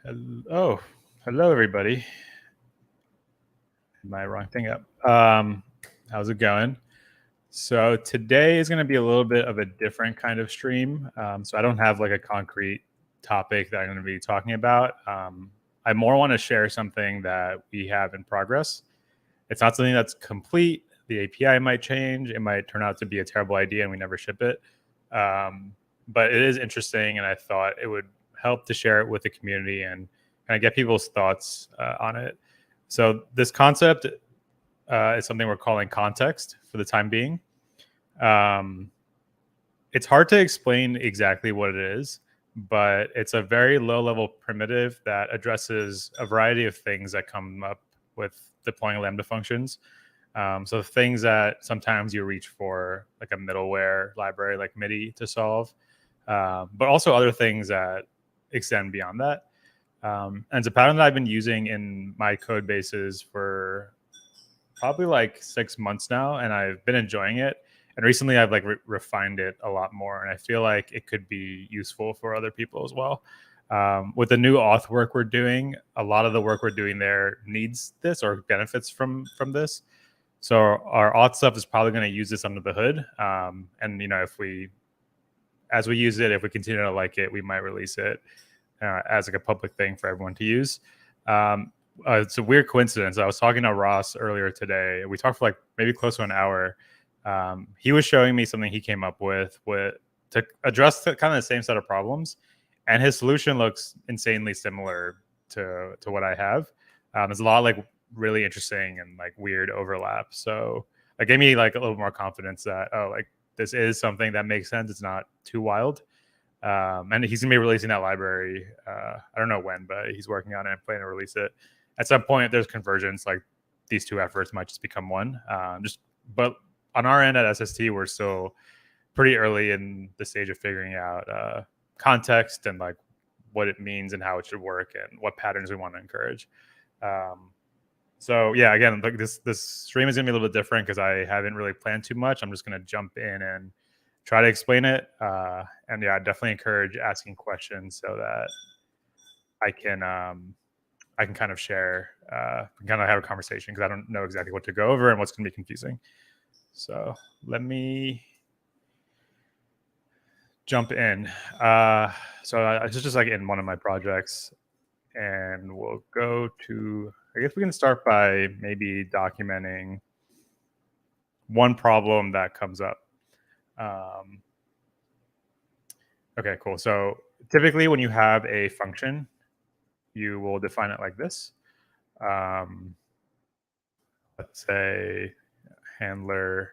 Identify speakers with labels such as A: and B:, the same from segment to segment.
A: Oh, hello everybody. My wrong thing up. How's it going? So today is going to be a little bit of a different kind of stream. So I don't have like a concrete topic that I'm going to be talking about. I more want to share something that we have in progress. It's not something that's complete. The API might change. It might turn out to be a terrible idea and we never ship it. But it is interesting, and I thought it would help to share it with the community and kind of get people's thoughts on it. So this concept is something we're calling context for the time being. It's hard to explain exactly what it is, but it's a very low-level primitive that addresses a variety of things that come up with deploying Lambda functions. So things that sometimes you reach for, like a middleware library like MIDI to solve, but also other things that extend beyond that. And it's a pattern that I've been using in my code bases for probably like 6 months now, and I've been enjoying it. And recently I've like refined it a lot more, and I feel like it could be useful for other people as well. With the new auth work we're doing, a lot of the work we're doing there needs this or benefits from this. So our auth stuff is probably going to use this under the hood. And as we use it, if we continue to like it, we might release it as like a public thing for everyone to use. It's a weird coincidence. I was talking to Ross earlier today. We talked for like maybe close to an hour. He was showing me something he came up with to address kind of the same set of problems, and his solution looks insanely similar to what I have. There's a lot of like really interesting and like weird overlap. So it gave me like a little more confidence that this is something that makes sense. It's not too wild. And he's gonna be releasing that library. I don't know when, but he's working on it and planning to release it. At some point, there's convergence. Like these two efforts might just become one. But on our end at SST, we're still pretty early in the stage of figuring out context and like what it means and how it should work and what patterns we want to encourage. So yeah, again, like this stream is gonna be a little bit different because I haven't really planned too much. I'm just gonna jump in and try to explain it. And yeah, I definitely encourage asking questions so that I can kind of share, kind of have a conversation, because I don't know exactly what to go over and what's going to be confusing. So let me jump in. So I just like in one of my projects, and we'll go to, I guess we can start by maybe documenting one problem that comes up. Okay, cool. So typically when you have a function, you will define it like this. Let's say handler,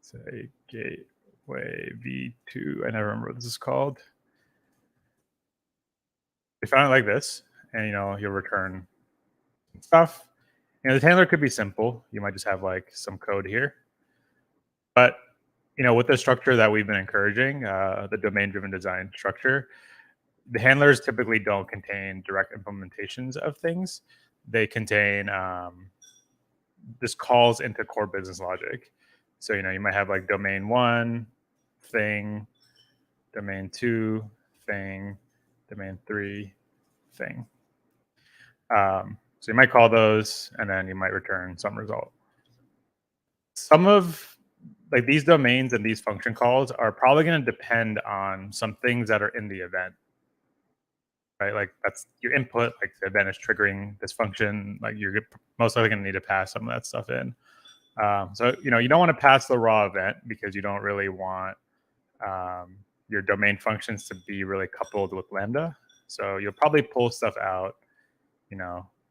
A: say gateway v2. I never remember what this is called. Define it like this, and you'll return stuff. The handler could be simple. You might just have like some code here, but with the structure that we've been encouraging, the domain-driven design structure, the handlers typically don't contain direct implementations of things. They contain just calls into core business logic. So you might have like domain 1 thing, domain 2 thing, domain 3 thing. So you might call those, and then you might return some result. Some of like these domains and these function calls are probably going to depend on some things that are in the event, right? Like that's your input, like the event is triggering this function. Like you're most likely going to need to pass some of that stuff in. So you don't want to pass the raw event because you don't really want your domain functions to be really coupled with Lambda. So you'll probably pull stuff out,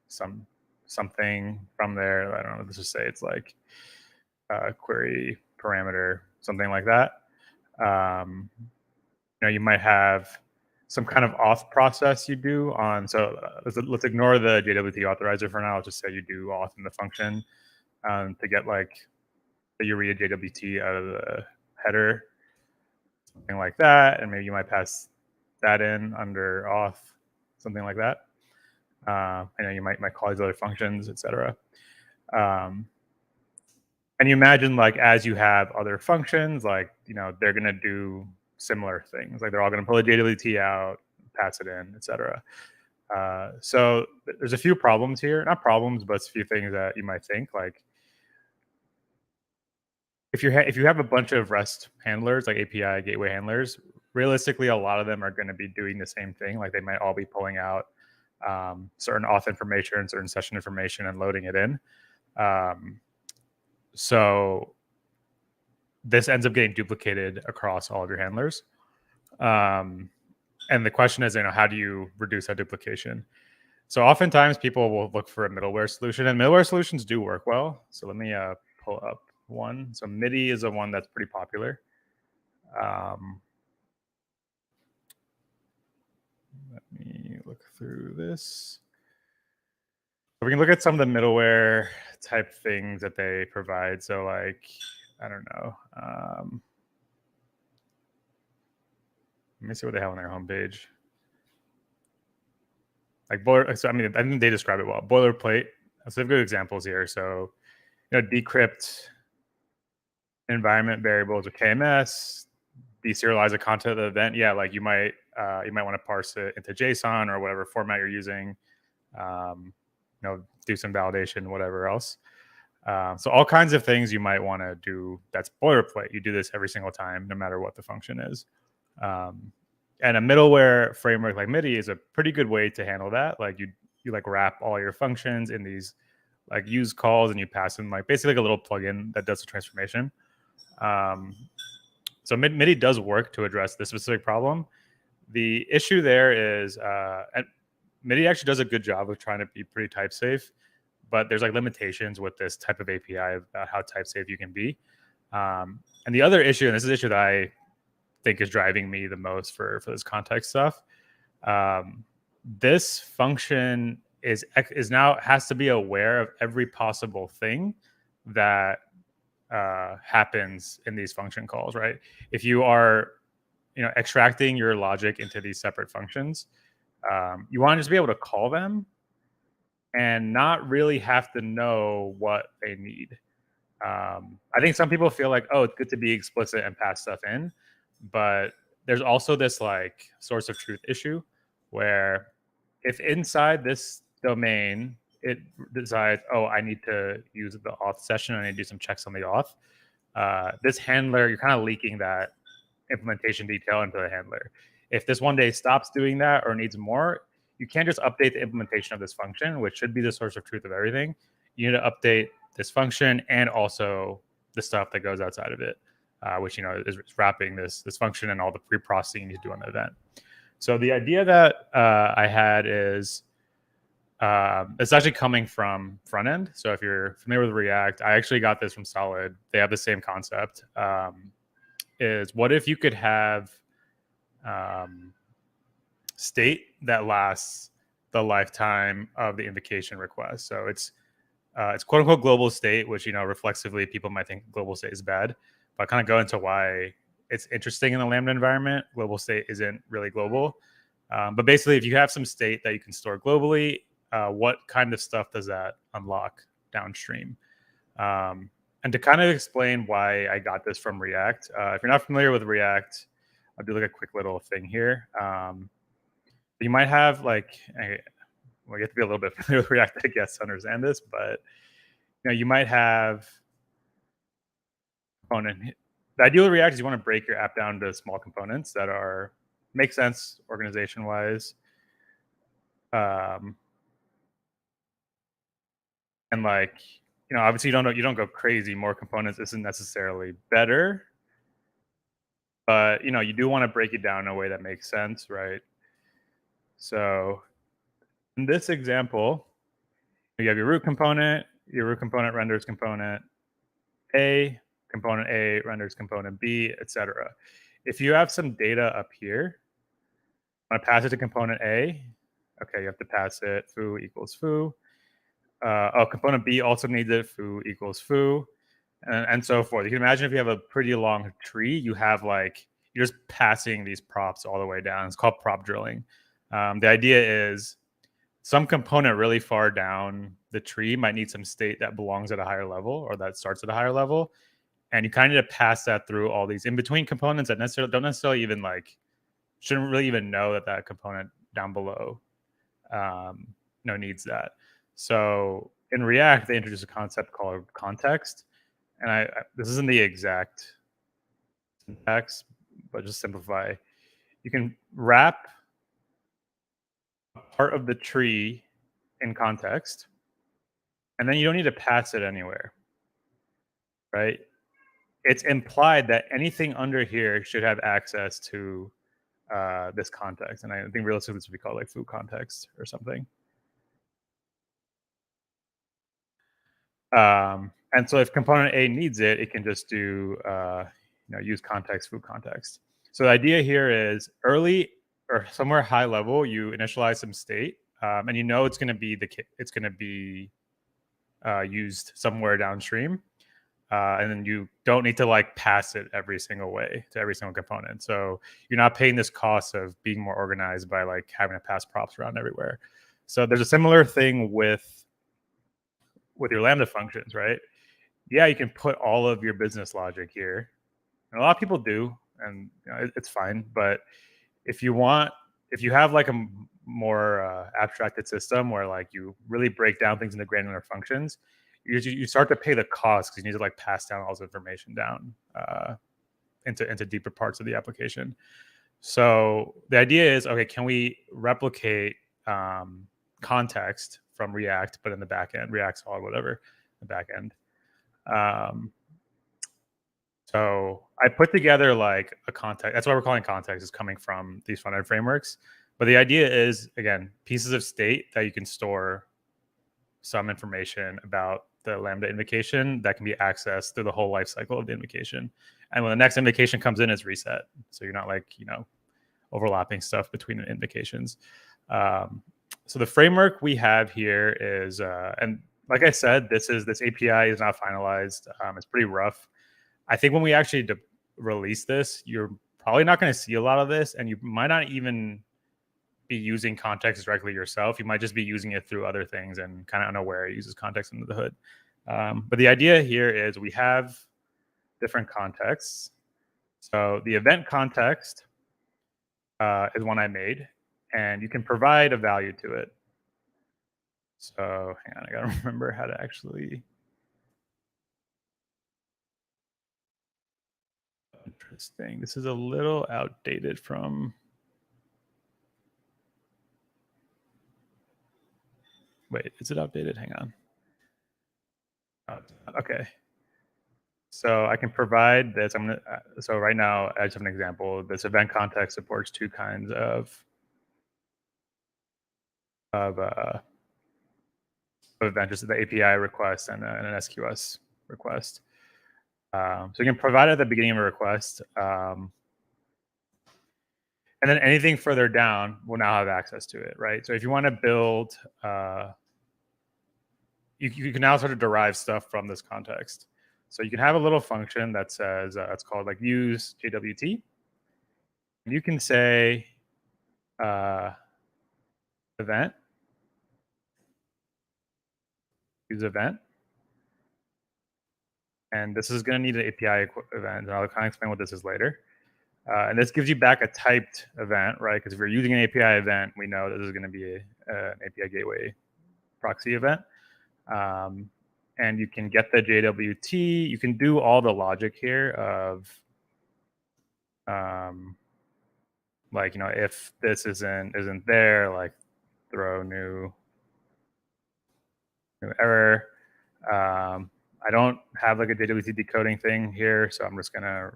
A: something from there. I don't know. Let's just say it's like query parameter, something like that. You might have some kind of auth process you do on. So let's ignore the JWT authorizer for now. I'll just say you do auth in the function to get like you read a JWT out of the header, something like that, and maybe you might pass that in under auth, something like that. You might call these other functions, etc. And you imagine like as you have other functions, like they're gonna do similar things. Like they're all gonna pull a JWT out, pass it in, etc. So there's a few problems here, not problems, but a few things that you might think like if you have a bunch of REST handlers like API gateway handlers, realistically, a lot of them are going to be doing the same thing. Like they might all be pulling out certain auth information, certain session information, and loading it in. Um, so this ends up getting duplicated across all of your handlers. Um, and the question is, how do you reduce that duplication? So oftentimes people will look for a middleware solution, and middleware solutions do work well. So let me pull up one. So MIDI is a one that's pretty popular. Let me look through this. So we can look at some of the middleware type things that they provide. So like, I don't know. Let me see what they have on their homepage. Like so I mean, I think they describe it well. Boilerplate. So they have good examples here. So, decrypt environment variables with KMS, deserialize the content of the event. Yeah, like you might want to parse it into JSON or whatever format you're using. Do some validation, whatever else. So all kinds of things you might want to do. That's boilerplate. You do this every single time, no matter what the function is. And a middleware framework like MIDI is a pretty good way to handle that. Like you like wrap all your functions in these like use calls, and you pass them like basically like a little plugin that does the transformation. So MIDI does work to address this specific problem. The issue there is, and MIDI actually does a good job of trying to be pretty type safe, but there's like limitations with this type of API about how type safe you can be. And the other issue, and this is the issue that I think is driving me the most for this context stuff, this function is now has to be aware of every possible thing that happens in these function calls, right? If you are extracting your logic into these separate functions, you want to just be able to call them and not really have to know what they need. I think some people feel like, oh, it's good to be explicit and pass stuff in, but there's also this like source of truth issue where if inside this domain it decides, oh, I need to use the auth session, I need to do some checks on the auth, this handler, you're kind of leaking that implementation detail into the handler. If this one day stops doing that or needs more, you can't just update the implementation of this function, which should be the source of truth of everything. You need to update this function and also the stuff that goes outside of it, which is wrapping this function and all the pre-processing you need to do on the event. So the idea that I had is it's actually coming from front end. So if you're familiar with React, I actually got this from Solid. They have the same concept. Is what if you could have state that lasts the lifetime of the invocation request? So it's quote unquote global state, which reflexively people might think global state is bad, but I kind of go into why it's interesting in the Lambda environment. Global state isn't really global, but basically, if you have some state that you can store globally, what kind of stuff does that unlock downstream? And to kind of explain why I got this from React, if you're not familiar with React, I'll do like a quick little thing here. You might have like, well, you have to be a little bit familiar with React, I guess, to understand this, but you might have component. The ideal with React is you want to break your app down to small components that make sense organization-wise. And like, obviously you don't go crazy. More components isn't necessarily better, but you do want to break it down in a way that makes sense, right? So in this example, you have your root component renders component A, component A renders component B, etc. If you have some data up here, I want to pass it to component A. Okay, you have to pass it foo equals foo. Component B also needs it, foo equals foo, and so forth. You can imagine if you have a pretty long tree, you have you're just passing these props all the way down. It's called prop drilling. The idea is some component really far down the tree might need some state that belongs at a higher level or that starts at a higher level. And you kind of need to pass that through all these in-between components that don't necessarily even shouldn't really even know that component down below um, needs that. So in React, they introduced a concept called context, and this isn't the exact syntax, but just simplify. You can wrap part of the tree in context, and then you don't need to pass it anywhere, right? It's implied that anything under here should have access to this context, and I think realistically this would be called like foo context or something. And so if component A needs it, it can just do use context foo context. So the idea here is early or somewhere high level, you initialize some state, and you know it's going to be used somewhere downstream. And then you don't need to like pass it every single way to every single component. So you're not paying this cost of being more organized by like having to pass props around everywhere. So there's a similar thing with your Lambda functions, right? Yeah, you can put all of your business logic here. And a lot of people do, and it's fine. But if you have like a more abstracted system where like you really break down things into granular functions, you start to pay the cost because you need to like pass down all this information down into deeper parts of the application. So the idea is, okay, can we replicate context from React, but in the back end, React Solid, whatever, the back end. So I put together like a context. That's why we're calling context, is coming from these front end frameworks. But the idea is, again, pieces of state that you can store some information about the Lambda invocation that can be accessed through the whole life cycle of the invocation. And when the next invocation comes in, it's reset. So you're not like, overlapping stuff between invocations. So the framework we have here is, and like I said, this API is not finalized. It's pretty rough. I think when we actually release this, you're probably not going to see a lot of this, and you might not even be using context directly yourself. You might just be using it through other things and kind of unaware it uses context under the hood. But the idea here is we have different contexts. So the event context is one I made, and you can provide a value to it. So hang on, I gotta remember how to actually. Interesting. This is a little outdated from. Wait, is it outdated? Hang on. Oh, okay. So I can provide this. So right now, as an example, this event context supports two kinds of event, just the API request and an SQS request. So you can provide it at the beginning of a request. And then anything further down will now have access to it, right? So if you want to build, you can now sort of derive stuff from this context. So you can have a little function that says, it's called like use JWT. And you can say event, use event. And this is going to need an API event. And I'll kind of explain what this is later. And this gives you back a typed event, right? Because if you're using an API event, we know this is going to be an API gateway proxy event. And you can get the JWT. You can do all the logic here of, like, if this isn't there, like throw new error. I don't have like a JWT decoding thing here, so I'm just gonna.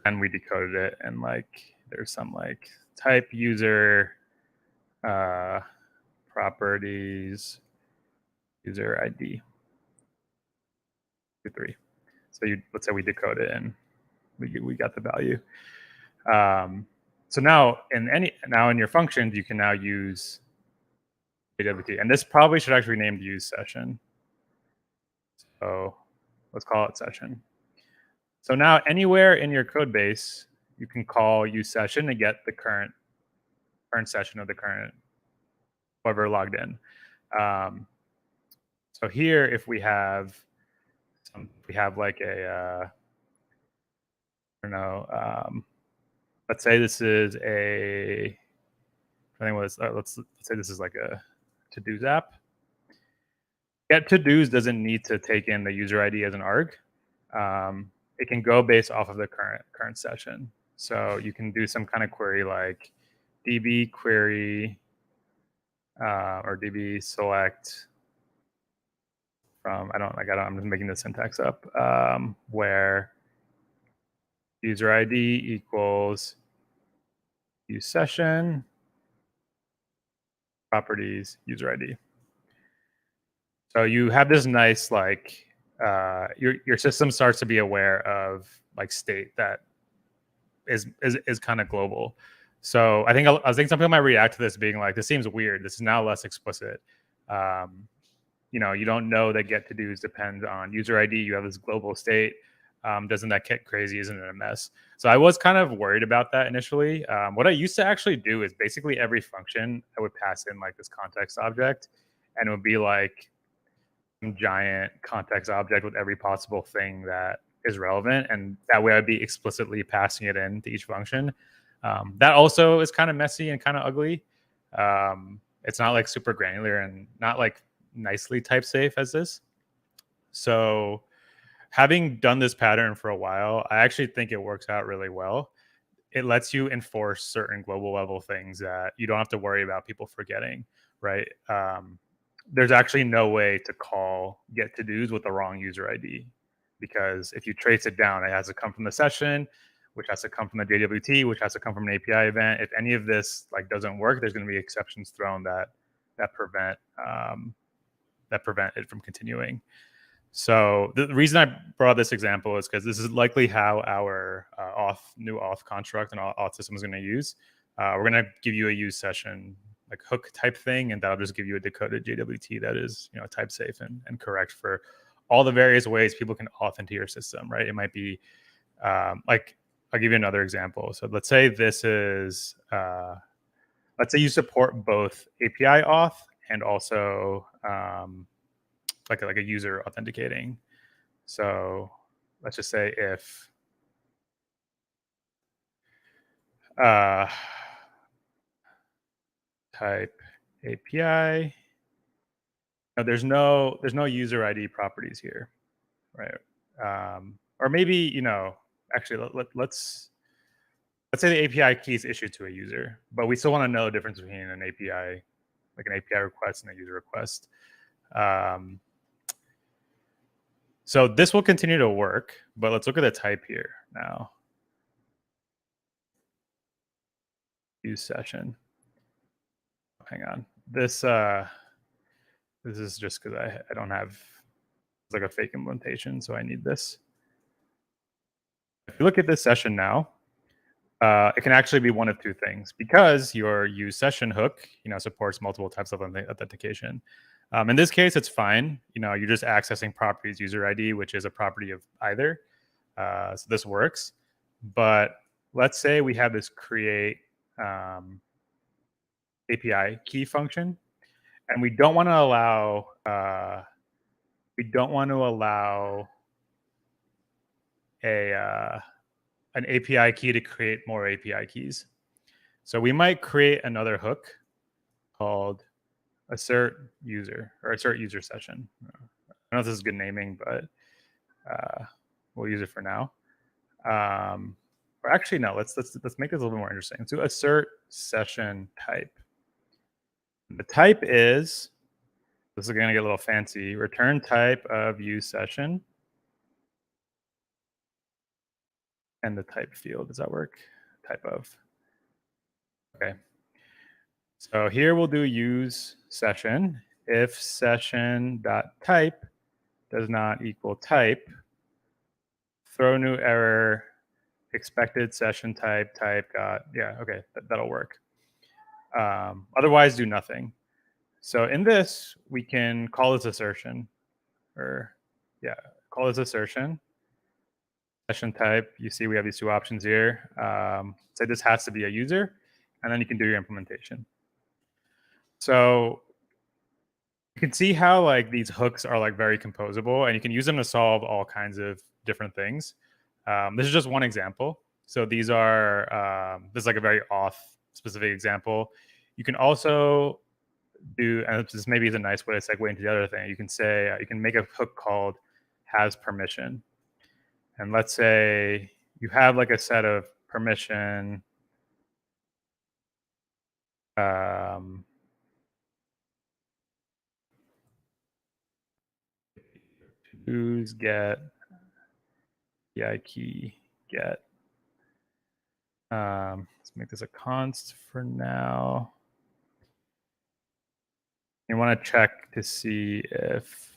A: And we decoded it, and like there's some like type user properties user ID 3. So let's say we decode it and we got the value. So now in your functions you can now use JWT, and this probably should actually be named use session. So let's call it session. So now anywhere in your code base, you can call use session to get the current session of the current whoever logged in. So here, if we have like a, I don't know, let's say this is a, depending what it's, let's say this is like a to-dos app. Get to-dos doesn't need to take in the user ID as an arg. It can go based off of the current session. So you can do some kind of query like db query or db select from, I'm just making the syntax up, where user ID equals use session properties user ID. So you have this nice like your system starts to be aware of like state that is kind of global. So I think some people might react to this being like, this seems weird. This is now less explicit. You don't know that get to do's depends on user ID. You have this global state. Doesn't that get crazy? Isn't it a mess? So I was kind of worried about that initially. What I used to actually do is basically every function I would pass in like this context object, and it would be like some giant context object with every possible thing that is relevant, and that way I'd be explicitly passing it in to each function. That also is kind of messy and kind of ugly. It's not like super granular and not like nicely type safe as this. So having done this pattern for a while, I actually think it works out really well. It lets you enforce certain global level things that you don't have to worry about people forgetting, right? There's actually no way to call get to do's with the wrong user ID, because if you trace it down, it has to come from the session, which has to come from the JWT, which has to come from an API event. If any of this like doesn't work, there's going to be exceptions thrown that prevent it from continuing. So the reason I brought this example is because this is likely how our new auth construct and auth system is going to use. We're going to give you a use session like hook type thing, and that'll just give you a decoded JWT that is type safe and correct for all the various ways people can auth into your system, right? It might be like, I'll give you another example. So let's say this is let's say you support both API auth and also like a user authenticating. So let's just say if type API, there's no user ID properties here, right? Or maybe actually let's say the API key is issued to a user, but we still want to know the difference between an API, like an API request and a user request. So this will continue to work, but let's look at the type here now. Use session. Hang on. This is just because I don't have, it's like a fake implementation, so I need this. If you look at this session now, it can actually be one of two things, because your use session hook supports multiple types of authentication. In this case, it's fine. You're just accessing properties user ID, which is a property of either. So this works. But let's say we have this create API key function, and we don't want to allow an API key to create more API keys. So we might create another hook called assert user or assert user session. I don't know if this is good naming, but we'll use it for now. Or actually, no. Let's make this a little bit more interesting. So assert session type. The type is, this is going to get a little fancy. Return type of use session. And the type field. Does that work? Type of. Okay. So here we'll do use session. If session.type does not equal type, throw new error, expected session type got, yeah, okay, that'll work. Otherwise, do nothing. So in this, we can call this assertion, or yeah, call this assertion. Session type, you see we have these two options here. So this has to be a user, and then you can do your implementation. So you can see how like these hooks are like very composable, and you can use them to solve all kinds of different things. This is just one example. So these are, this is like a very auth specific example. You can also do, and this maybe is a nice way to segue into the other thing. You can say you can make a hook called has permission, and let's say you have like a set of permission. Um, Who's get PI key get. Let's make this a const for now. You want to check to see if.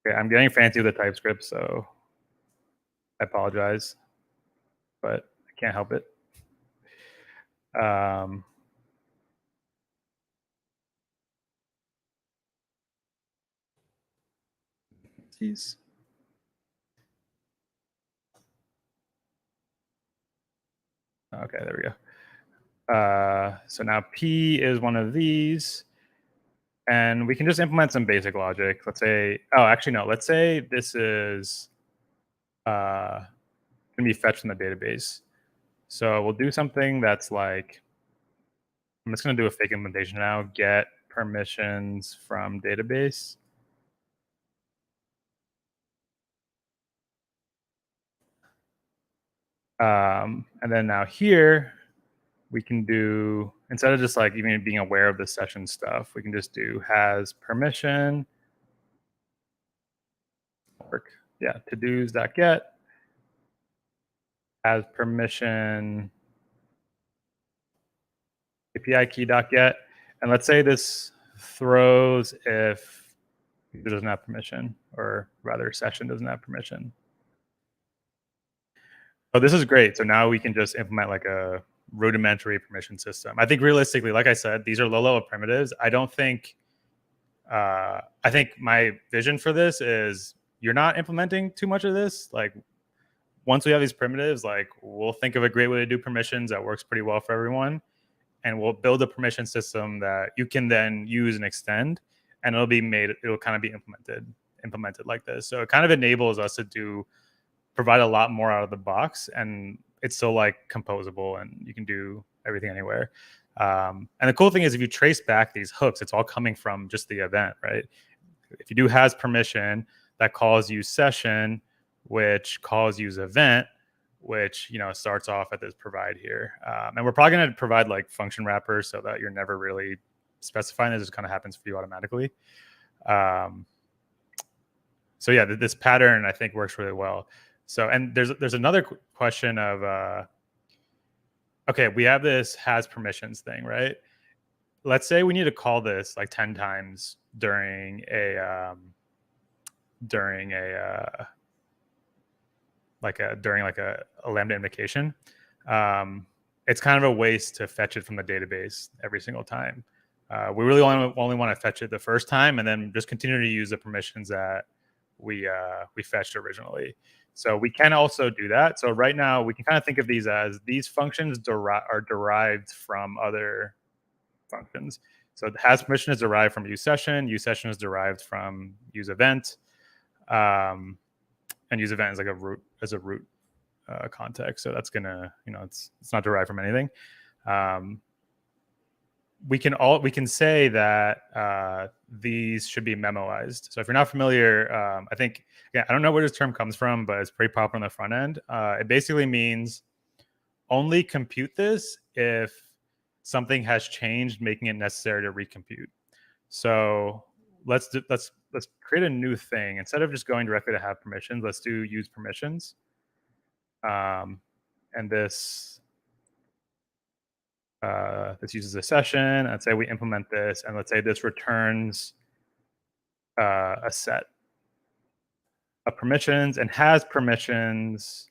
A: Okay, I'm getting fancy with the TypeScript, so I apologize, but I can't help it. Geez. Okay, there we go. So now P is one of these, and we can just implement some basic logic. Let's say, oh, actually no. Let's say this is going to be fetched from the database. So we'll do something that's like, I'm just going to do a fake implementation now. Get permissions from database. And then now here, we can do, instead of just like even being aware of the session stuff, we can just do has permission. Work. Yeah, todos.get has permission API key.get. And let's say this throws if it doesn't have permission, or rather session doesn't have permission. Oh, this is great. So now we can just implement like a rudimentary permission system. I think realistically, like I said, these are low level primitives. I don't think, I think my vision for this is you're not implementing too much of this. Like once we have these primitives, like we'll think of a great way to do permissions that works pretty well for everyone. And we'll build a permission system that you can then use and extend, and it'll kind of be implemented like this. So it kind of enables us to provide a lot more out of the box, and it's still like composable and you can do everything anywhere. And the cool thing is if you trace back these hooks, it's all coming from just the event, right? If you do has permission, that calls use session, which calls use event, which starts off at this provide here. And we're probably going to provide like function wrappers so that you're never really specifying this. It just kind of happens for you automatically. So yeah, this pattern I think works really well. So, and there's another question of, okay, we have this has permissions thing, right? Let's say we need to call this like 10 times during a Lambda invocation. It's kind of a waste to fetch it from the database every single time. We really only want to fetch it the first time and then just continue to use the permissions that we fetched originally. So we can also do that. So right now we can kind of think of these as these functions are derived from other functions. So has permission is derived from use session is derived from use event, and use event is like a root context. So that's gonna, it's not derived from anything. We can say that these should be memoized. So if you're not familiar, I think, I don't know where this term comes from, but it's pretty popular on the front end. It basically means only compute this if something has changed, making it necessary to recompute. So let's create a new thing. Instead of just going directly to have permissions, let's do use permissions. And this uses a session. Let's say we implement this, and let's say this returns a set of permissions, and has permissions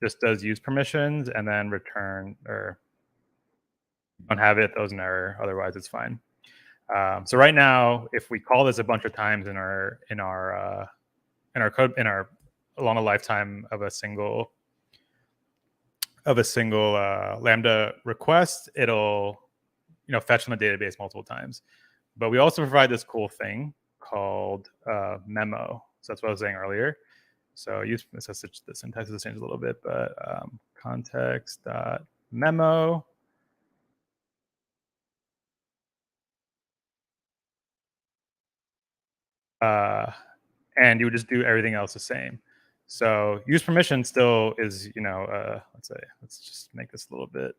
A: just does use permissions, and then return, or don't have it, throws an error. Otherwise, it's fine. So right now, if we call this a bunch of times in our code, along the lifetime of a single Lambda request, it'll fetch from the database multiple times. But we also provide this cool thing called memo. So that's what I was saying earlier. So the syntax has changed a little bit, but context.memo. and you would just do everything else the same. So use permission still is, let's just make this a little bit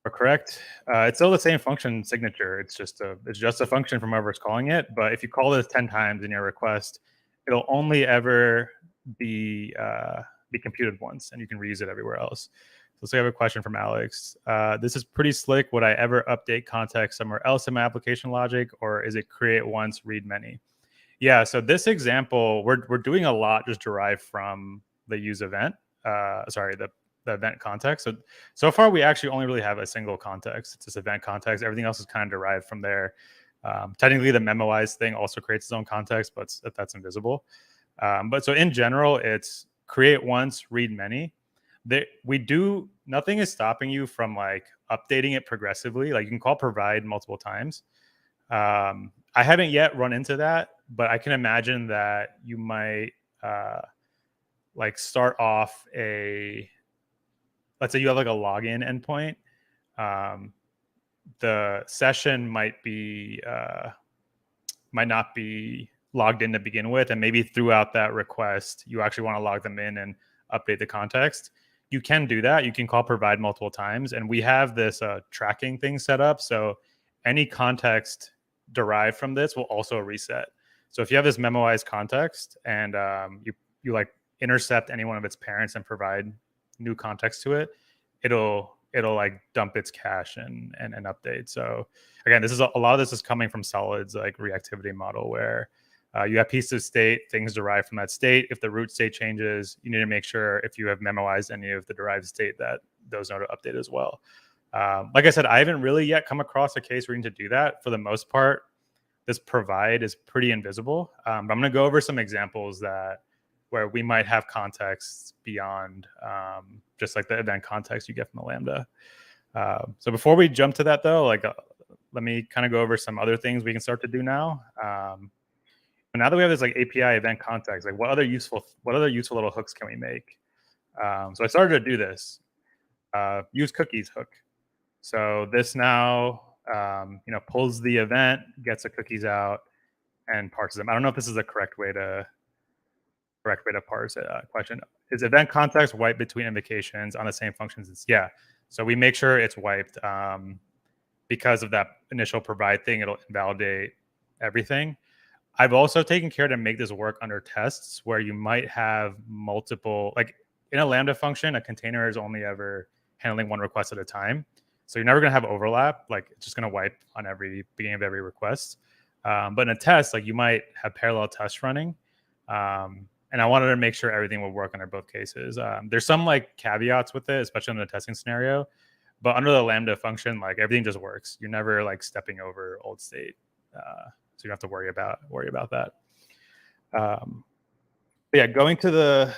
A: more correct. It's still the same function signature. It's just a function from whoever's calling it. But if you call this 10 times in your request, it'll only ever be computed once, and you can reuse it everywhere else. So we have a question from Alex. This is pretty slick. Would I ever update context somewhere else in my application logic, or is it create once, read many? Yeah, so this example, we're doing a lot just derived from the use event. The event context. So far, we actually only really have a single context. It's this event context. Everything else is kind of derived from there. Technically, the memoize thing also creates its own context, but that's invisible. But so in general, it's create once, read many. Nothing is stopping you from like updating it progressively. Like you can call provide multiple times. I haven't yet run into that, but I can imagine that you might like start off let's say you have like a login endpoint. The session might not be logged in to begin with, and maybe throughout that request, you actually want to log them in and update the context. You can do that. You can call provide multiple times, and we have this tracking thing set up. So any context derived from this will also reset. So if you have this memoized context and you like intercept any one of its parents and provide new context to it, it'll like dump its cache and update. So again, a lot of this is coming from Solid's like reactivity model, where you have pieces of state, things derived from that state. If the root state changes, you need to make sure if you have memoized any of the derived state that those know to update as well. Like I said, I haven't really yet come across a case where you need to do that. For the most part, this provide is pretty invisible. But I'm going to go over some examples where we might have context beyond just like the event context you get from the Lambda. So before we jump to that though, let me kind of go over some other things we can start to do now. Now that we have this like API event context, like what other useful little hooks can we make? So I started to do this. Use cookies hook. So this now pulls the event, gets the cookies out, and parses them. I don't know if this is the correct way to parse a question. Is event context wiped between invocations on the same functions? Yeah. So we make sure it's wiped because of that initial provide thing. It'll invalidate everything. I've also taken care to make this work under tests where you might have multiple, like in a Lambda function, a container is only ever handling one request at a time. So you're never going to have overlap. Like it's just going to wipe on every beginning of every request. But in a test, like you might have parallel tests running. And I wanted to make sure everything would work under both cases. There's some like caveats with it, especially in the testing scenario. But under the Lambda function, like everything just works. You're never like stepping over old state. So you don't have to worry about that. But yeah, going to the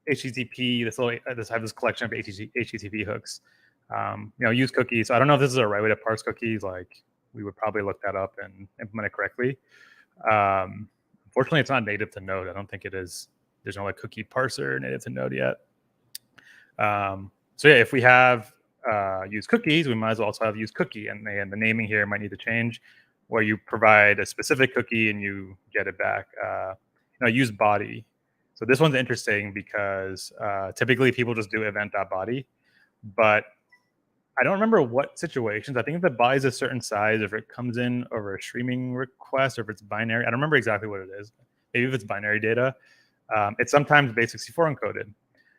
A: HTTP, I have this collection of HTTP hooks. Use cookies. So I don't know if this is a right way to parse cookies. Like we would probably look that up and implement it correctly. Unfortunately, it's not native to Node. I don't think it is. There's no like cookie parser native to Node yet. So yeah, if we have use cookies, we might as well also have use cookie. And the naming here might need to change, where you provide a specific cookie and you get it back. Use body. So this one's interesting because typically people just do event.body, but I don't remember what situations. I think if the body is a certain size, if it comes in over a streaming request, or if it's binary, I don't remember exactly what it is. Maybe if it's binary data, it's sometimes base64 encoded.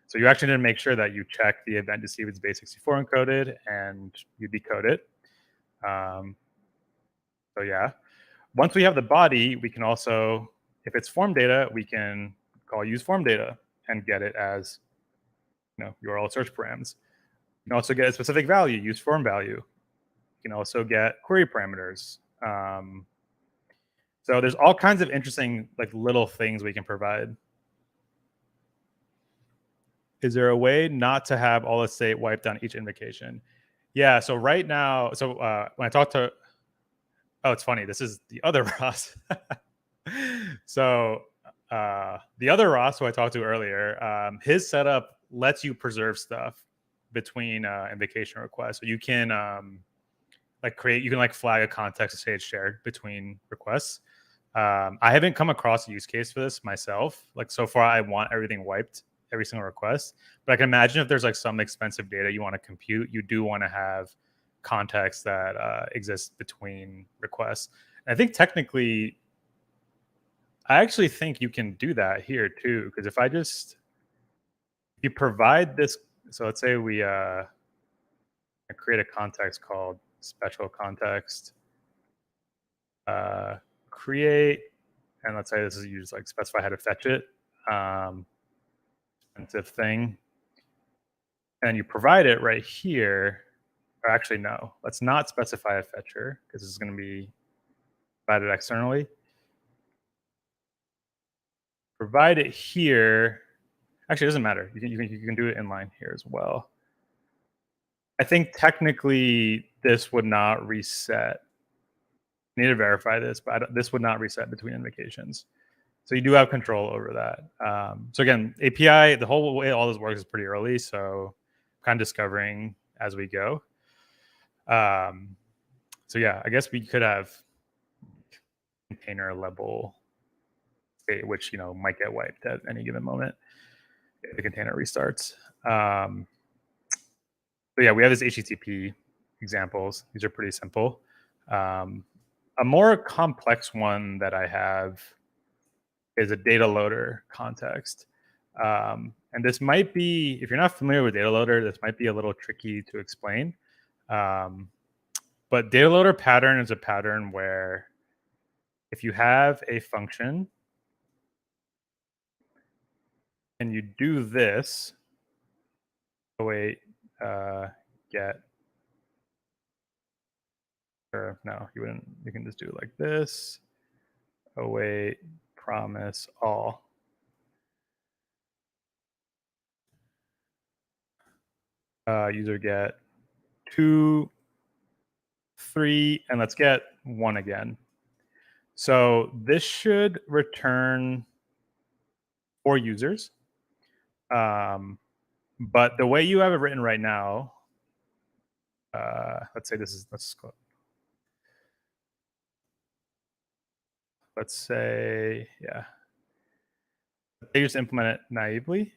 A: So you actually need to make sure that you check the event to see if it's base64 encoded and you decode it. So yeah, once we have the body, we can also, if it's form data, we can call use form data and get it as URL search params. You can also get a specific value, use form value. You can also get query parameters. So there's all kinds of interesting like little things we can provide. Is there a way not to have all the state wiped on each invocation? Yeah, so right now, when I talk to, it's funny, this is the other Ross. So the other Ross who I talked to earlier, his setup lets you preserve stuff between invocation requests. So you can flag a context to say it's shared between requests. I haven't come across a use case for this myself. Like so far, I want everything wiped, every single request. But I can imagine if there's like some expensive data you want to compute, you do want to have context that exists between requests. And I think technically, I actually think you can do that here too. Because if you provide this, so let's say we create a context called special context, uh, create, and let's say this is used like specify how to fetch it. Expensive thing, and you provide it right here. Or actually, no, let's not specify a fetcher because this is going to be provided externally. Provide it here. Actually, it doesn't matter. You can do it inline here as well. I think technically this would not reset. I need to verify this, but this would not reset between invocations. So you do have control over that. So again, API, the whole way all this works is pretty early, so kind of discovering as we go. So yeah, I guess we could have container level state, which might get wiped at any given moment if the container restarts. So yeah, we have this HTTP examples. These are pretty simple. A more complex one that I have is a data loader context. And this might be, if you're not familiar with data loader, this might be a little tricky to explain. But data loader pattern is a pattern where if you have a function and you do this, get, or no, you wouldn't, you can just do it like this, await, promise, all. User get 2, 3, and let's get 1 again. So this should return 4 users. But the way you have it written right now, let's say this is, let's say, yeah, they just implement it naively.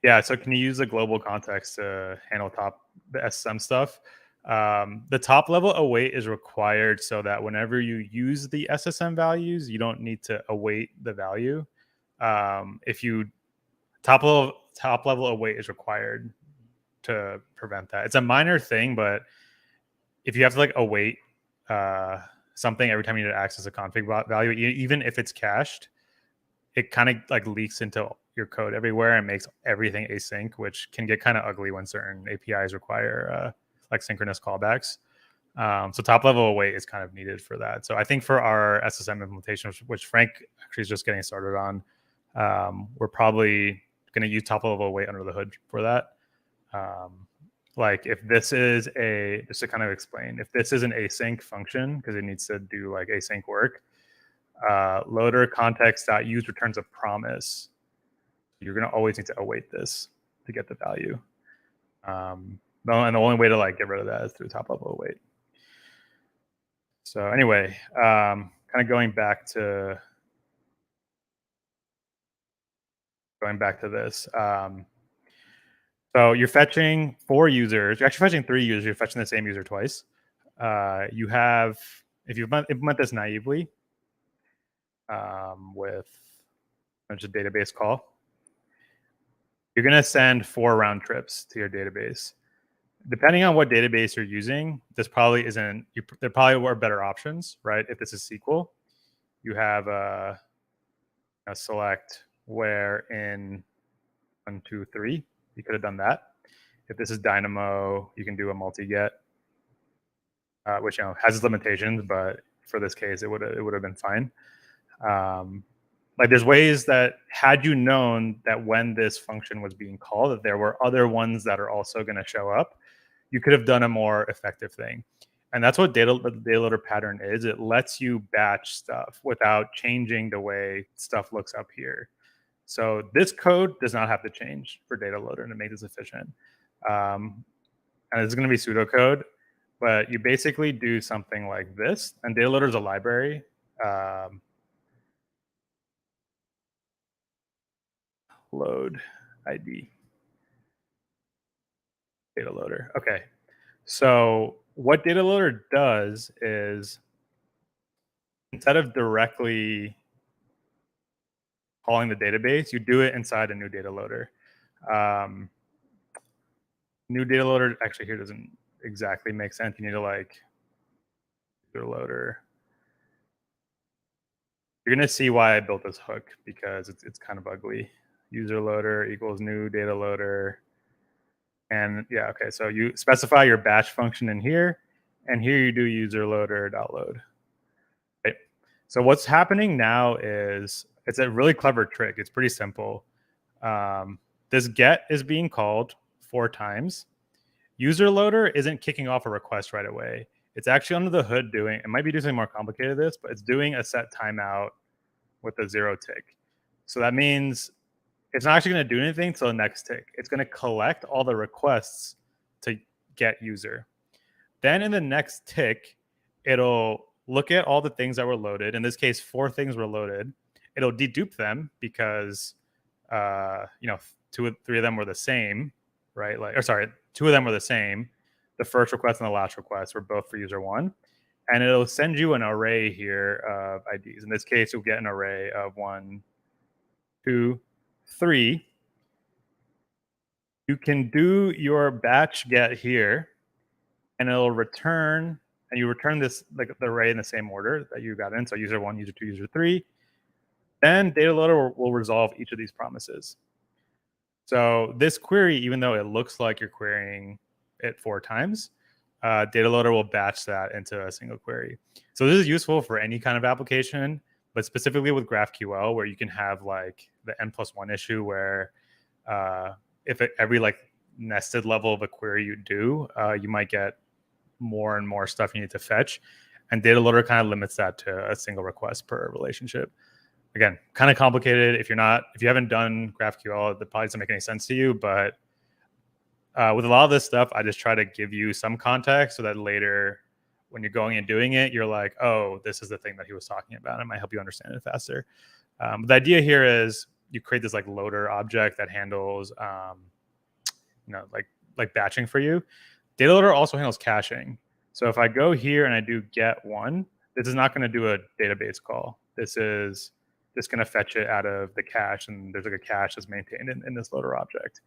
A: Yeah, so can you use the global context to handle the SSM stuff? The top level await is required so that whenever you use the SSM values, you don't need to await the value. If you top level await is required to prevent that. It's a minor thing, but if you have to like await something every time you need to access a config value, even if it's cached, it kind of like leaks into your code everywhere and makes everything async, which can get kind of ugly when certain APIs require like synchronous callbacks. So top level await is kind of needed for that. So I think for our SSM implementation, which Frank actually is just getting started on, we're probably going to use top level await under the hood for that. Like if this is just to kind of explain, if this is an async function because it needs to do like async work, loader context.use returns a promise. You're going to always need to await this to get the value. And the only way to like get rid of that is through top level await. So anyway, kind of going back to this. So you're fetching 4 users. You're actually fetching 3 users. You're fetching the same user twice. You have, if you implement this naively with just a database call, you're going to send 4 round trips to your database. Depending on what database you're using, this probably isn't, there probably were better options, right? If this is SQL, you have a select where in 1, 2, 3, you could have done that. If this is Dynamo, you can do a multi-get, which has its limitations, but for this case, it would have been fine. Like there's ways that had you known that when this function was being called, that there were other ones that are also going to show up, you could have done a more effective thing. And that's what data loader pattern is. It lets you batch stuff without changing the way stuff looks up here. So this code does not have to change for data loader to make this efficient. and it's going to be pseudocode, but you basically do something like this. And data loader is a library. Load ID data loader. Okay. So what data loader does is instead of directly calling the database, you do it inside a new data loader. Um, New data loader actually here doesn't exactly make sense. You need to like data loader. You're gonna see why I built this hook because it's kind of ugly. User loader equals new data loader. And yeah, okay. So you specify your batch function in here, and here you do user loader dot load. Right? So what's happening now is it's a really clever trick. It's pretty simple. This get is being called 4 times. User loader isn't kicking off a request right away. It's actually under the hood doing, it might be doing something more complicated than this, but it's doing a set timeout with a 0 tick. So that means it's not actually going to do anything until the next tick. It's going to collect all the requests to get user. Then in the next tick, it'll look at all the things that were loaded. In this case, 4 things were loaded. It'll dedupe them because, 3 of them were the same, right? Like, or sorry, 2 of them were the same. The first request and the last request were both for user 1. And it'll send you an array here of IDs. In this case, you'll get an array of 1, 2, 3. You can do your batch get here, and it'll return, and you return this like the array in the same order that you got in. So user 1, user 2, user 3. Then data loader will resolve each of these promises. So this query, even though it looks like you're querying it 4 times, data loader will batch that into a single query. So this is useful for any kind of application, but specifically with GraphQL, where you can have like the n+1 issue where if every like nested level of a query you do, you might get more and more stuff you need to fetch. And data loader kind of limits that to a single request per relationship. Again, kind of complicated. If you haven't done GraphQL, that probably doesn't make any sense to you, but with a lot of this stuff, I just try to give you some context so that later when you're going and doing it, you're like, oh, this is the thing that he was talking about. It might help you understand it faster. The idea here is you create this like loader object that handles, like batching for you. Data loader also handles caching. So if I go here and I do get 1, this is not going to do a database call. This is just going to fetch it out of the cache, and there's like a cache that's maintained in this loader object.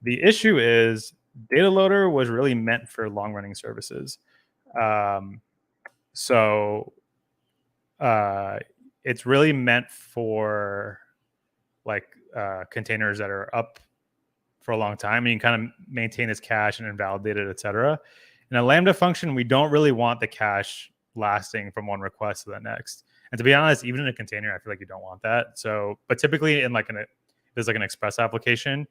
A: The issue is data loader was really meant for long-running services. So it's really meant for like containers that are up for a long time, and you can kind of maintain its cache and invalidate it, etc. In a Lambda function, we don't really want the cache lasting from one request to the next. And to be honest, even in a container, I feel like you don't want that. So, but typically in there's like an Express application,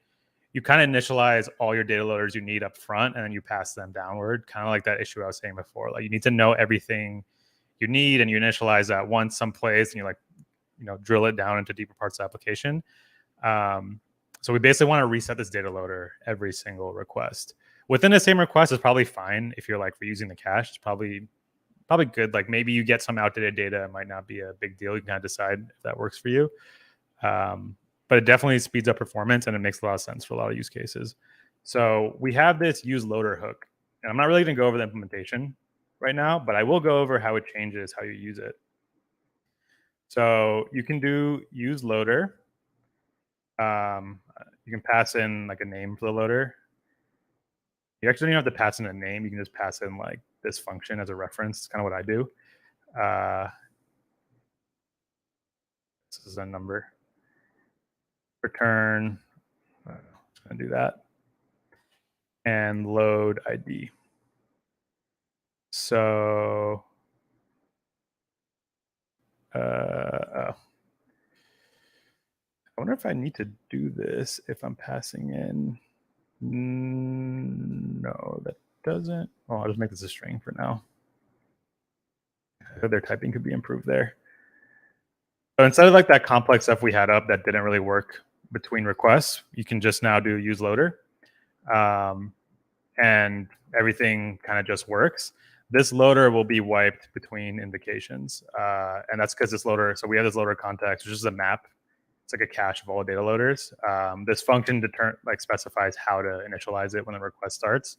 A: you kind of initialize all your data loaders you need up front, and then you pass them downward, kind of like that issue I was saying before. Like you need to know everything you need, and you initialize that once someplace, and you drill it down into deeper parts of the application. So we basically want to reset this data loader every single request. Within the same request is probably fine if you're like reusing the cache. It's probably good. Like maybe you get some outdated data, it might not be a big deal. You can kind of decide if that works for you. But it definitely speeds up performance, and it makes a lot of sense for a lot of use cases. So we have this use loader hook, and I'm not really going to go over the implementation right now, but I will go over how it changes how you use it. So you can do use loader. You can pass in like a name for the loader. You actually don't even have to pass in a name. You can just pass in like this function as a reference. It's kind of what I do. This is a number. Return. I'm just going to do that. And load ID. So, I wonder if I need to do this if I'm passing in. No, that doesn't. Oh, I'll just make this a string for now. Their typing could be improved there. So instead of like that complex stuff we had up that didn't really work between requests, you can just now do use loader. and everything kind of just works, this loader will be wiped between invocations. And that's because this loader, so we have this loader context, which is a map. It's like a cache of all data loaders. This function specifies how to initialize it when the request starts.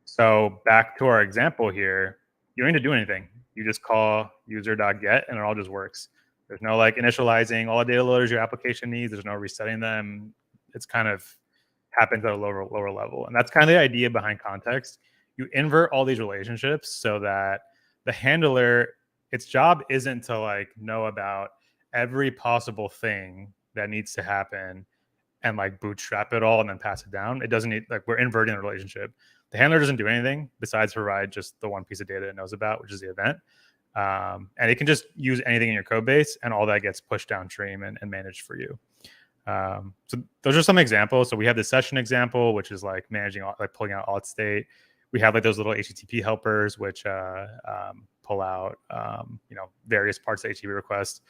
A: So back to our example here, you don't need to do anything. You just call user.get and it all just works. There's no like initializing all the data loaders your application needs. There's no resetting them. It's kind of happens at a lower level. And that's kind of the idea behind context. You invert all these relationships so that the handler, its job isn't to like know about every possible thing that needs to happen and like bootstrap it all and then pass it down. It doesn't need, like, we're inverting the relationship. The handler doesn't do anything besides provide just the one piece of data it knows about, which is the event. And it can just use anything in your code base and all that gets pushed downstream and managed for you. So those are some examples. So we have the session example, which is like managing, like pulling out auth state. We have like those little HTTP helpers, which pull out, various parts of the HTTP request.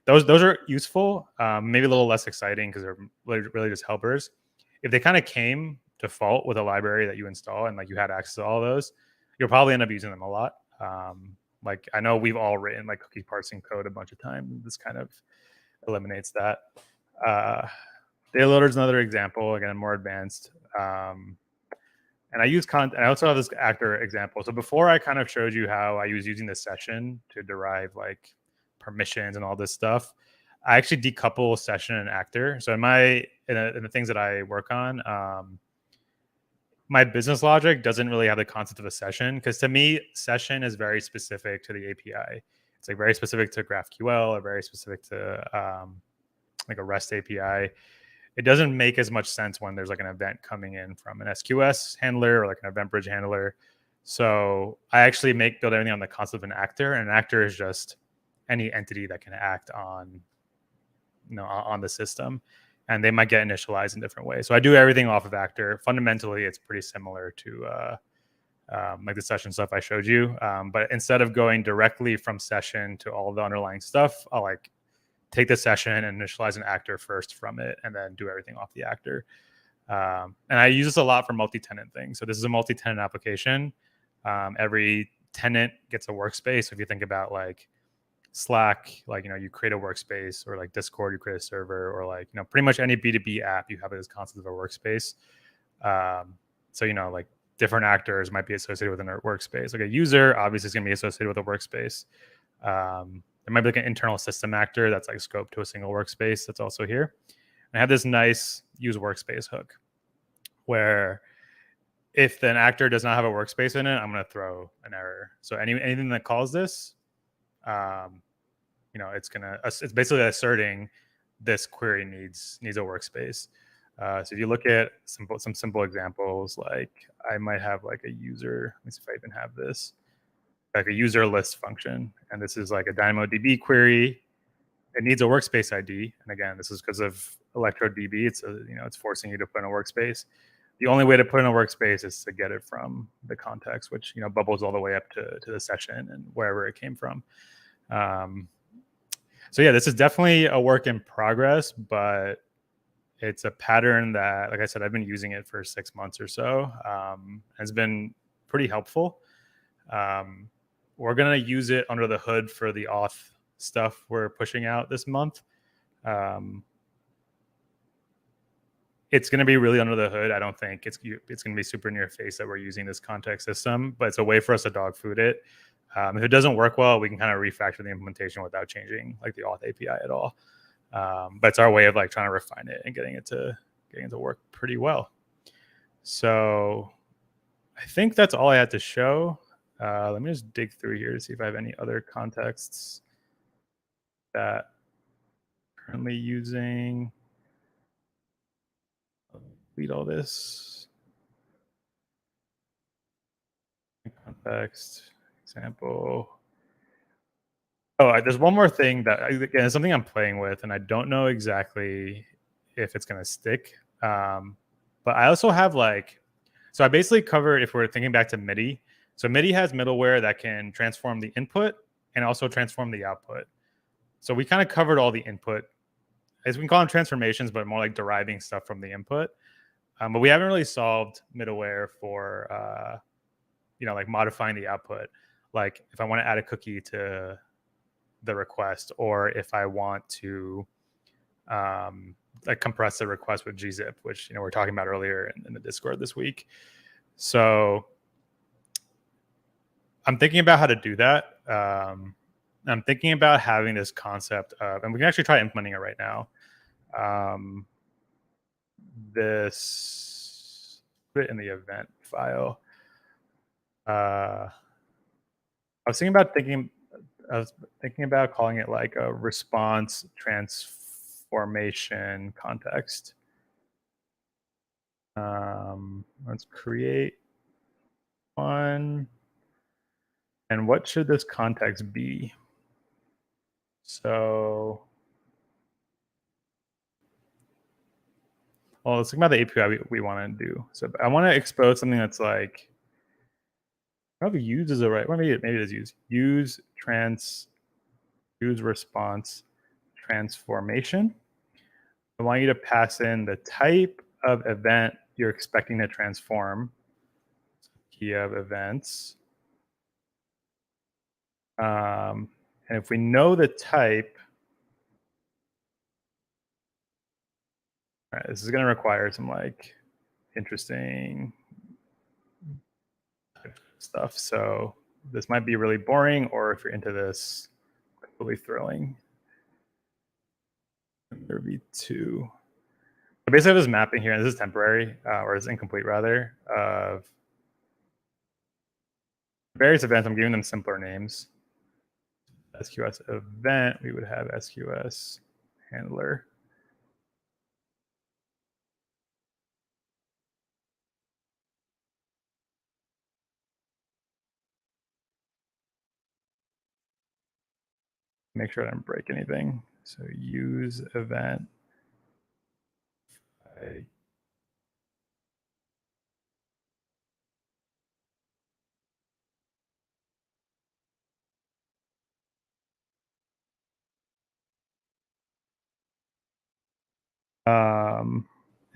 A: Those are useful, maybe a little less exciting because they're really just helpers. If they kind of came default with a library that you install and like you had access to all those, you'll probably end up using them a lot. Like I know we've all written like cookie parsing code a bunch of times. This kind of eliminates that. Data loader is another example, again, more advanced. And I use I also have this actor example. So before I kind of showed you how I was using this session to derive like permissions and all this stuff, I actually decouple session and actor. So in the things that I work on, my business logic doesn't really have the concept of a session, because to me, session is very specific to the API. It's like very specific to GraphQL or very specific to like a REST API. It doesn't make as much sense when there's like an event coming in from an SQS handler or like an event bridge handler. So I actually build everything on the concept of an actor, and an actor is just any entity that can act on, on the system, and they might get initialized in different ways. So I do everything off of actor. Fundamentally, it's pretty similar to like the session stuff I showed you. But instead of going directly from session to all the underlying stuff, I'll like take the session and initialize an actor first from it, and then do everything off the actor. And I use this a lot for multi-tenant things. So this is a multi-tenant application. Every tenant gets a workspace. So if you think about like Slack, like, you create a workspace, or like Discord, you create a server, or like, pretty much any B2B app, you have this concept of a workspace. So, like different actors might be associated with a workspace. Like a user obviously is going to be associated with a workspace. There might be like an internal system actor that's like scoped to a single workspace that's also here. And I have this nice use workspace hook where if an actor does not have a workspace in it, I'm going to throw an error. So anything that calls this, it's basically asserting this query needs a workspace. So if you look at some simple examples, like I might have like a user. Let me see if I even have this, like a user list function, and this is like a DynamoDB query. It needs a workspace ID, and again, this is because of ElectroDB. It's forcing you to put in a workspace. The only way to put in a workspace is to get it from the context, which bubbles all the way up to the session and wherever it came from. So yeah, this is definitely a work in progress, but it's a pattern that, like I said, I've been using it for 6 months or so. Has been pretty helpful. We're going to use it under the hood for the auth stuff we're pushing out this month. It's going to be really under the hood. I don't think it's going to be super in your face that we're using this context system, but it's a way for us to dog food it. If it doesn't work well, we can kind of refactor the implementation without changing like the auth API at all. But it's our way of like trying to refine it and getting it to work pretty well. So I think that's all I had to show. Let me just dig through here to see if I have any other contexts that I'm currently using. I'll read all this. Context example. Oh, there's one more thing that, again, is something I'm playing with, and I don't know exactly if it's going to stick. But I also have so I basically covered, if we're thinking back to MIDI. So MIDI has middleware that can transform the input and also transform the output. So we kind of covered all the input, as we can call them transformations, but more like deriving stuff from the input. But we haven't really solved middleware for like modifying the output. Like if I want to add a cookie to the request, or if I want to like compress the request with gzip, which we were talking about earlier in the Discord this week. So I'm thinking about how to do that. I'm thinking about having this concept of, and we can actually try implementing it right now. This put it in the event file. I was thinking about calling it like a response transformation context. Let's create one. And what should this context be? So, well, let's think about the API we want to do. So I want to expose something that's like, probably use is the right, well, maybe it is use response transformation. I want you to pass in the type of event you're expecting to transform. Key of events. And if we know the type, all right, this is going to require some like interesting stuff. So this might be really boring, or if you're into this, completely thrilling. There will be two. So basically, I have this mapping here, and this is temporary, or it's incomplete rather, of various events. I'm giving them simpler names. SQS event, we would have SQS handler. Make sure I don't break anything. So use event.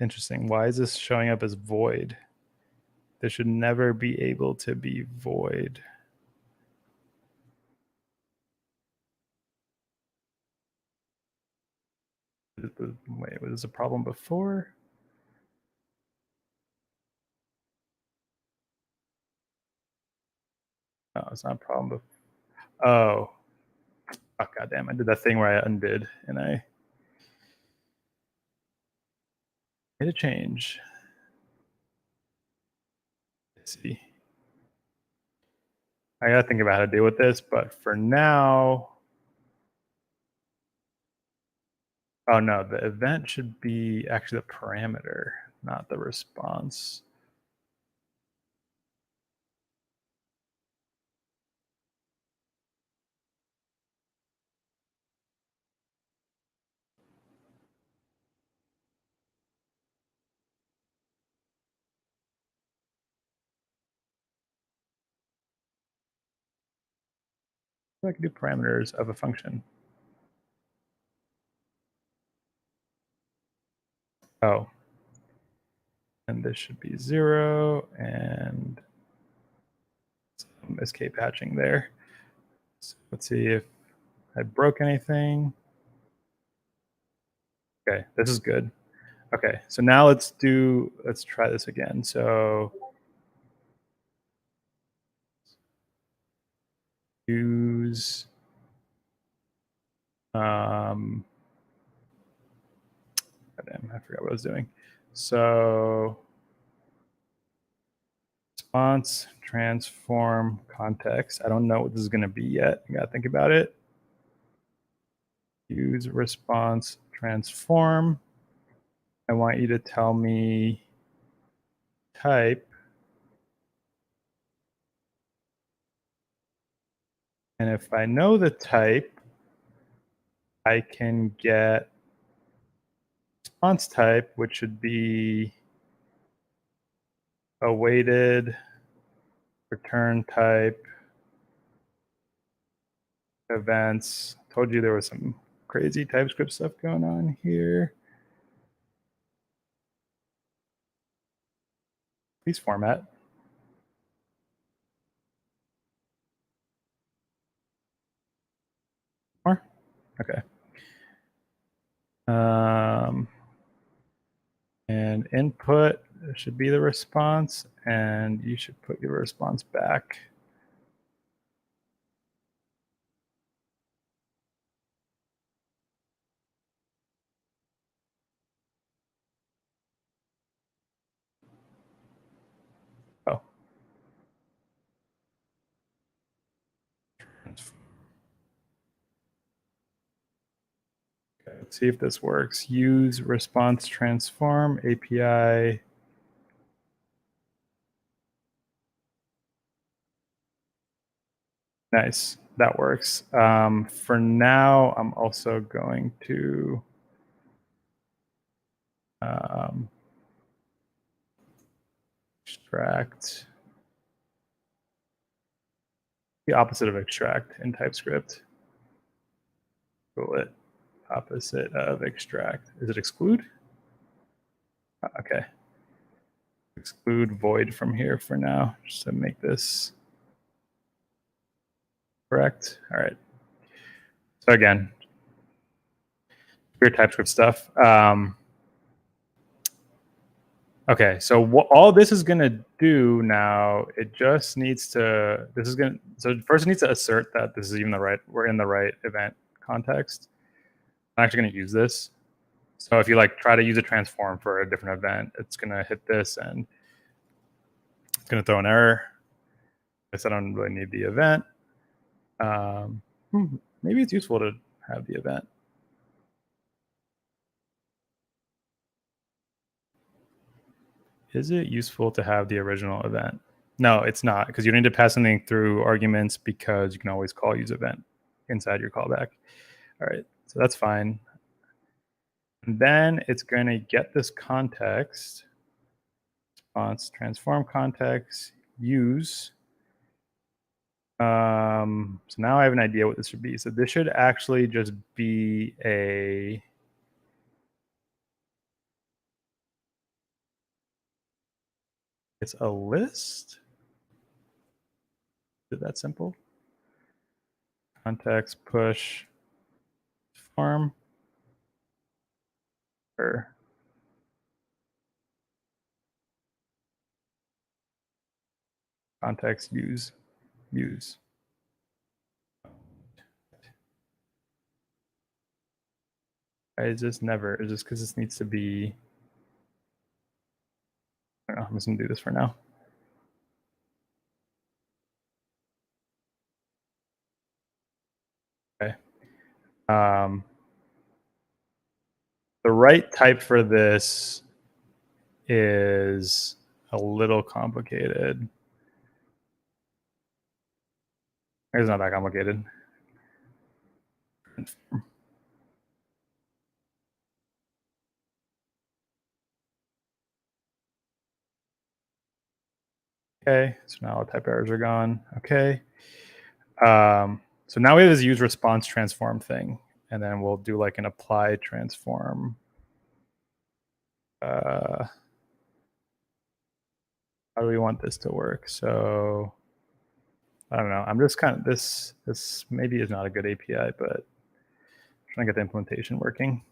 A: Interesting. Why is this showing up as void? This should never be able to be void. Wait, was this a problem before? No, it's not a problem. Oh, goddamn! I did that thing where I undid and I made a change. Let's see. I gotta think about how to deal with this, but for now, oh no, the event should be actually the parameter, not the response. I can do parameters of a function. Oh, and this should be 0 and some escape hatching there. So let's see if I broke anything. Okay, this is good. Okay, so now let's try this again. So use damn, I forgot what I was doing. So response transform context. I don't know what this is going to be yet. I got to think about it. Use response transform. I want you to tell me type. And if I know the type, I can get response type, which should be awaited return type events. Told you there was some crazy TypeScript stuff going on here. Please format. More? Okay. And input should be the response, and you should put your response back. Oh. Okay, let's see if this works. Use response transform API. Nice, that works. For now, I'm also going to extract the opposite of extract in TypeScript. Cool it. Opposite of extract. Is it exclude? Okay. Exclude void from here for now, just to make this correct. All right. So again, weird TypeScript stuff. Okay, so what all this is going to do now, it just needs to, so first it needs to assert that this is even the right, we're in the right event context. I'm actually going to use this. So if you like try to use a transform for a different event, it's going to hit this and it's going to throw an error. I said I don't really need the event. Maybe it's useful to have the event. Is it useful to have the original event? No, it's not, because you don't need to pass something through arguments because you can always call use event inside your callback. All right, so that's fine. And then it's going to get this context, response transform context, use. So now I have an idea what this should be. So this should actually just be it's a list. Is it that simple? Context push form or context use. Is this never? Is this because this needs to be? I don't know. I'm just gonna do this for now. Okay. The right type for this is a little complicated. It's not that complicated. Okay, so now all type errors are gone. Okay. So now we have this use response transform thing, and then we'll do like an apply transform. How do we want this to work? So I don't know. I'm just kind of this maybe is not a good API, but I'm trying to get the implementation working.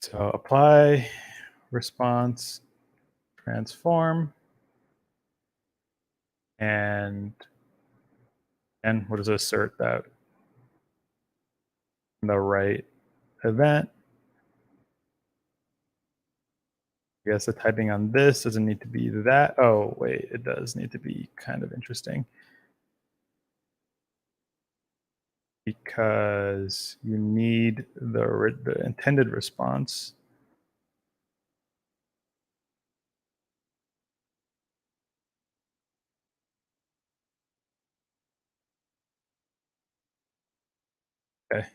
A: So apply response transform, and we'll just assert that the right event. I guess the typing on this doesn't need to be that. Oh, wait, it does need to be kind of interesting. Because you need the intended response. Okay.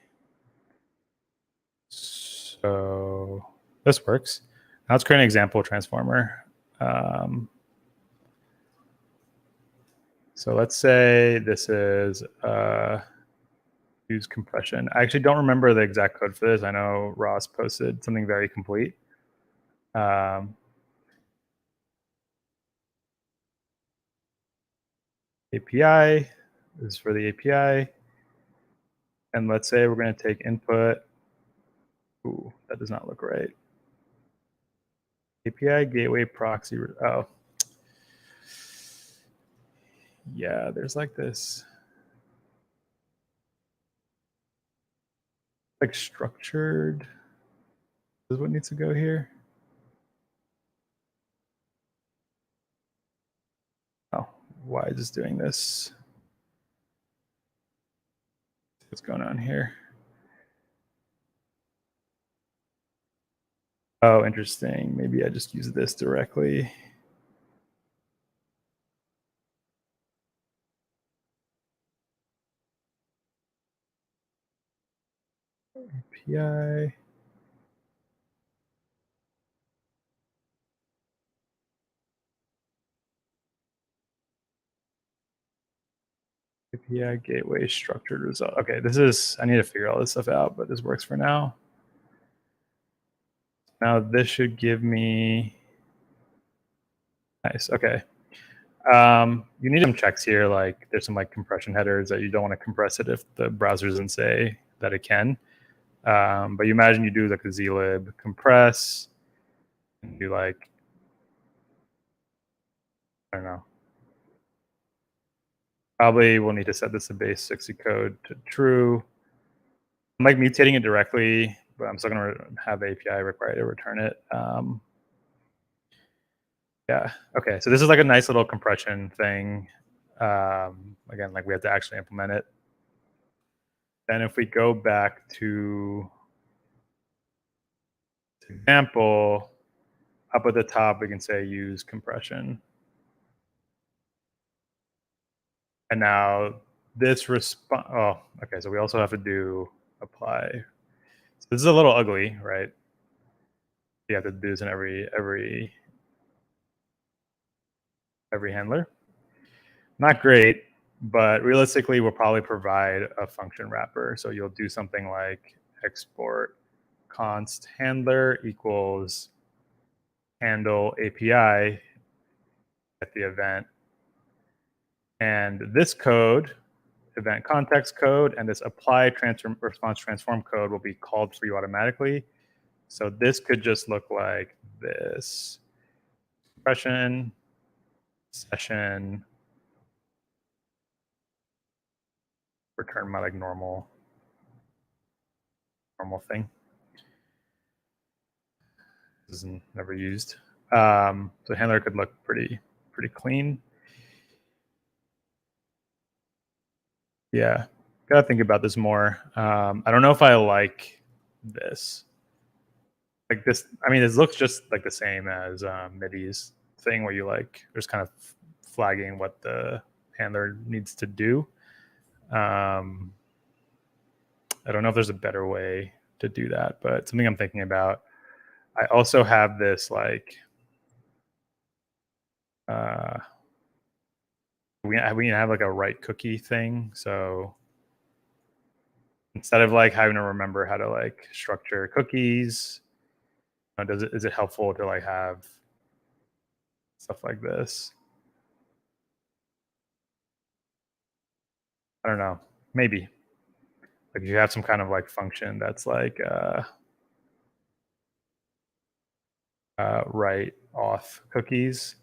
A: So this works. Now let's create an example transformer. So let's say this is use compression. I actually don't remember the exact code for this. I know Ross posted something very complete. API. This is for the API. And let's say we're going to take input. Ooh, that does not look right. API gateway proxy. Oh, yeah, there's like this like structured. This is what needs to go here. Oh, why is this doing this? What's going on here? Oh, interesting. Maybe I just use this directly. API. API gateway structured result. Okay, this is, I need to figure all this stuff out, but this works for now. Now this should give me, nice, okay. You need some checks here, like there's some like compression headers that you don't want to compress it if the browser doesn't say that it can. But you imagine you do like a zlib compress, and do like, I don't know, probably we'll need to set this to base 60 code to true. I'm like mutating it directly, but I'm still going to have API required to return it. Yeah. Okay. So this is like a nice little compression thing. Again, like we have to actually implement it. Then if we go back to example, up at the top, we can say use compression. And now this response, oh, okay. So we also have to do apply. So this is a little ugly, right? You have to do this in every handler. Not great, but realistically, we'll probably provide a function wrapper. So you'll do something like export const handler equals handle API at the event. And this code, event context code, and this apply response transform code will be called for you automatically. So this could just look like this: compression, session, return my like normal thing. This is never used. So handler could look pretty clean. Yeah, gotta think about this more. I don't know if I like this. Like this, I mean, this looks just like the same as MIDI's thing, where you like there's kind of flagging what the handler needs to do. I don't know if there's a better way to do that, but something I'm thinking about. I also have this like we have like a write cookie thing. So instead of like having to remember how to like structure cookies, is it helpful to like have stuff like this? I don't know. Maybe like you have some kind of like function that's like write auth cookies.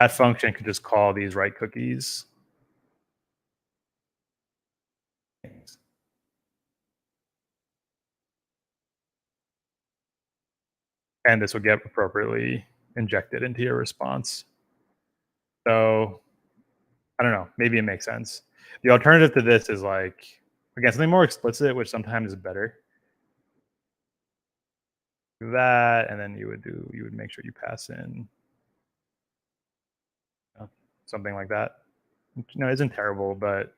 A: That function could just call these write cookies. And this would get appropriately injected into your response. So I don't know. Maybe it makes sense. The alternative to this is like, again, something more explicit, which sometimes is better. Do that, and then you would make sure you pass in something like that. Isn't terrible, but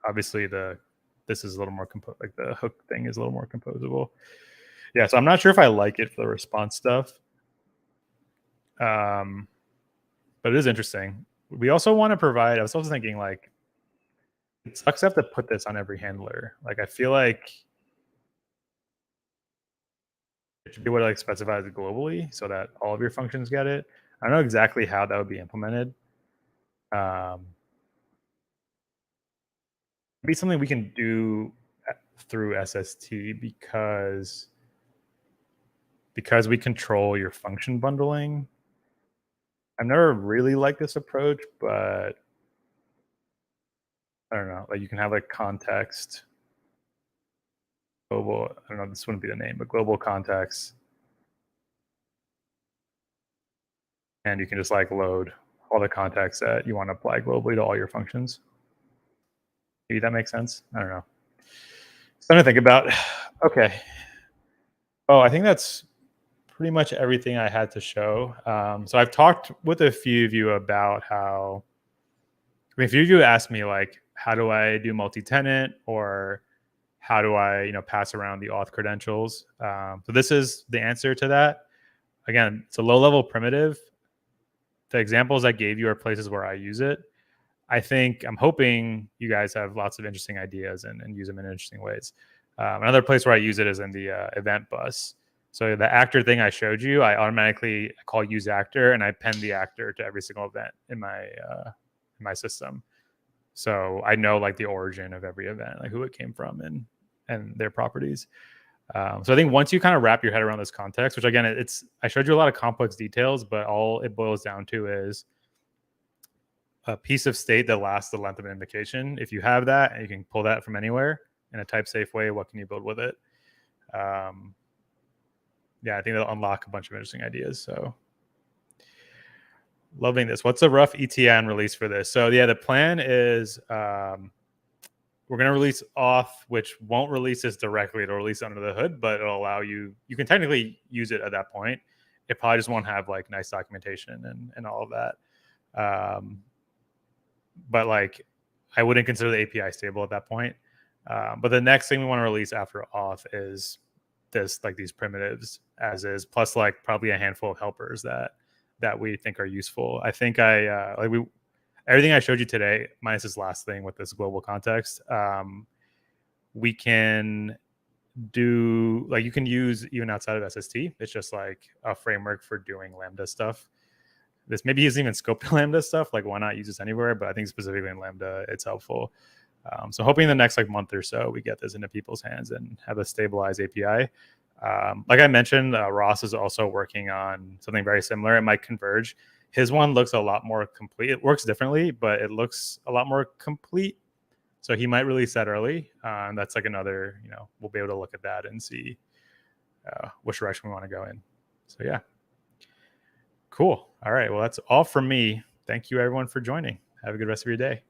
A: obviously this is a little more like the hook thing is a little more composable. Yeah, so I'm not sure if I like it for the response stuff. But it is interesting. We also want to provide, I was also thinking like, it sucks to have to put this on every handler. Like I feel like it should be able to like specify it globally so that all of your functions get it. I don't know exactly how that would be implemented. be something we can do through SST because we control your function bundling. I've never really liked this approach, but I don't know. Like you can have like context, global. I don't know. This wouldn't be the name, but global context, and you can just like load all the context that you want to apply globally to all your functions. Maybe that makes sense. I don't know. Something to think about. Okay. Oh, I think that's pretty much everything I had to show. So I've talked with a few of you about how, I mean, a few of you asked me like, how do I do multi-tenant, or how do I, pass around the auth credentials? So this is the answer to that. Again, it's a low-level primitive. The examples I gave you are places where I use it. I'm hoping you guys have lots of interesting ideas and use them in interesting ways. Another place where I use it is in the event bus. So the actor thing I showed you, I automatically call use actor, and I pen the actor to every single event in my system. So I know like the origin of every event, like who it came from and their properties. So I think once you kind of wrap your head around this context, which again, I showed you a lot of complex details, but all it boils down to is a piece of state that lasts the length of an invocation. If you have that and you can pull that from anywhere in a type safe way, what can you build with it? Yeah, I think that'll unlock a bunch of interesting ideas. So loving this. What's a rough ETN release for this? So yeah, the plan is we're going to release auth, which won't release this directly. It'll release under the hood, but it'll allow you can technically use it at that point. It probably just won't have like nice documentation and all of that. But like I wouldn't consider the API stable at that point. But the next thing we want to release after auth is these primitives as is, plus like probably a handful of helpers that we think are useful. I think everything I showed you today, minus this last thing with this global context, we can do, like, you can use even outside of SST. It's just like a framework for doing Lambda stuff. This maybe isn't even scope to Lambda stuff. Like, why not use this anywhere? But I think specifically in Lambda, it's helpful. So hoping in the next like month or so, we get this into people's hands and have a stabilized API. Like I mentioned, Ross is also working on something very similar. It might converge. His one looks a lot more complete. It works differently, but it looks a lot more complete. So he might release that early. That's like another, we'll be able to look at that and see which direction we want to go in. So yeah. Cool. All right. Well, that's all from me. Thank you everyone for joining. Have a good rest of your day.